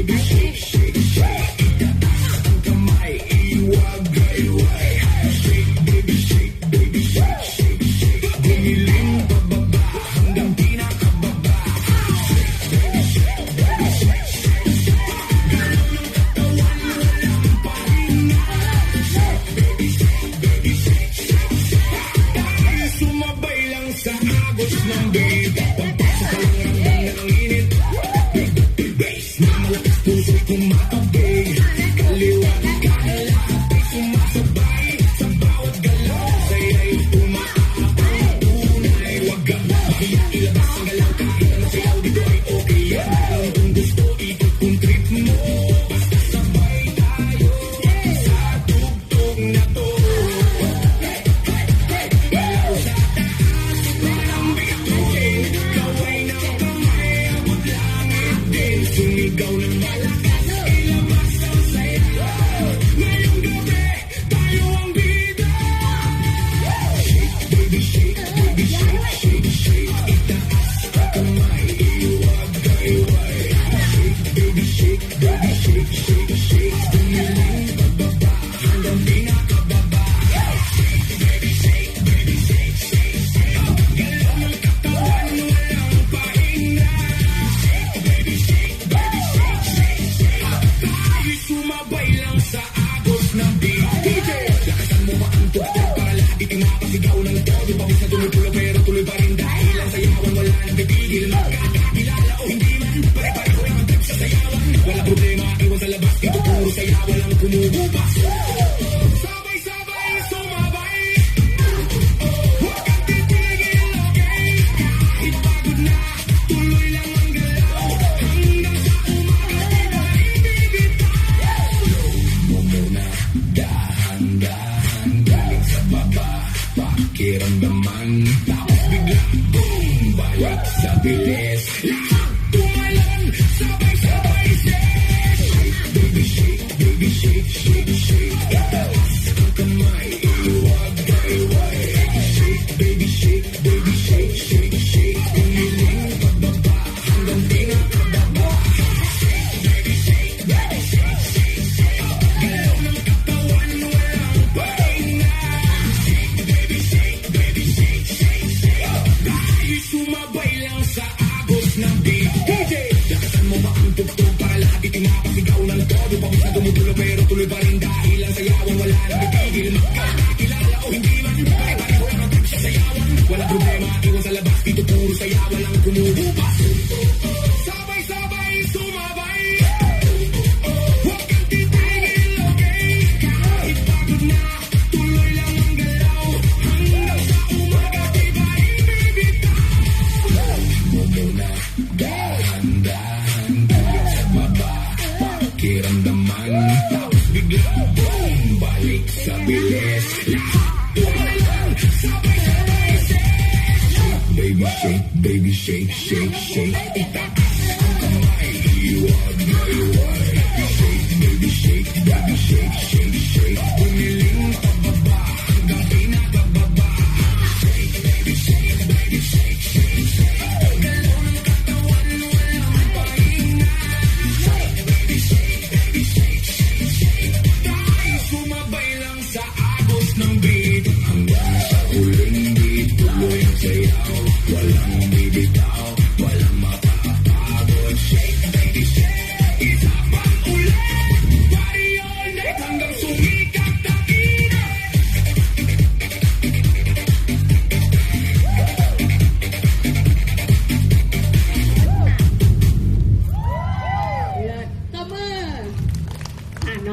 baby, shake, shake, shake. Itaas ang kamay, iwagayway. Shake, baby, shake, shake, shake. Gumiling pababa hanggang pinakababa. Shake, baby, shake, baby, shake, shake, shake. Galaw ng katawan, walang pahinga. Shake, baby, shake, baby, shake, shake, shake. Dahil sumabay lang sa agos ng beat. Pagpasok ka lang ramdam na ang init. Big bass na malakas puso kumatabi. Kaliwa kanan lahat ay sumasabay. Sa bawat galaw saya'y umaabang. Tunay wag kang mahiya, ilabas ang galaw. Kahit ang sayaw dito ay okay yan. Alam kung gusto ikot kung trip mo. Basta sabay tayo sa tugtog na to. Galaw sa taas, parang bituin. Kaway ng kamay, abot langit din. Sumigaw ng malakas, ilabas ang sayaw. Ngayong gabi, tayo ang bida. Shake, baby, shake, baby, shake, shake, shake. Itaas ang kamay, iwagayway. Shake, baby, shake, baby, shake, shake, shake. Gumiling pababa hanggang pinakababa. Shake, baby, shake, baby, shake, shake, shake. Galaw ng katawan, walang pahinga. Shake, baby, shake, baby, shake, shake, shake. Tayo sumabay lang sa agos ng beat. DJ, lakasan mo ba ang tugtog para lahat itimapasigaw ng todo. Pawis na tumutulo pero tuloy pa rin dahil ang sayawan wala nang pipigil. Magkakakilala o hindi man, pare-pareho lang ang trip sa sayawan. Wala problema, iwan sa labas, ito puro sayawan lang kumubukas. Sabay-sabay sumabay. Huwag kang titigil, okay? Kahit pagod na, tuloy lang ang galaw. Hanggang sa umaga, di ba ibibitaw? Slow mo muna, dahan-dahan. Galing sa baba, pakiramdaman. Tapos biglang, boom! Balik sa bilis. Lahat tumalon, sabay-sabay shake. Baby, shake, baby, shake, shake, shake. Itaas ang kamay, iwagayway. Shake, baby, shake, baby, shake, shake, shake. Gumiling pababa hanggang pinakababa. Shake, baby, shake, baby, shake, shake, shake. Galaw ng katawan, walang pahinga. Shake, baby, shake, baby, shake, shake, shake. Dahil sumabay lang sa agos ng beat. DJ, lakasan mo ba ang tugtog para lahat itimapasigaw ng todo. Pawis na tumutulo pero tuloy pa rin dahil ang sayawan wala nang pipigil. Magkakakilala o hindi man, pare-pareho lang ang trip sa sayawan. Wala problema, iwan sa labas, dito puro sayawan lang kumubukas. Sabay-sabay sumabay. Huwag kang titigil, okay? Kahit pagod na, tuloy lang ang galaw. Hanggang sa umaga, di ba ibibitaw? Mo muna, dahan-dahan. Galing sa baba, pakiramdaman. Tapos biglang, boom! Balik sa bilis. Lahat tumalon, sabay-sabay shake. Baby, shake, baby, shake, shake, shake. Itaas ang kamay, iwagayway. Shake, baby, shake, baby, shake, shake, shake. Gumiling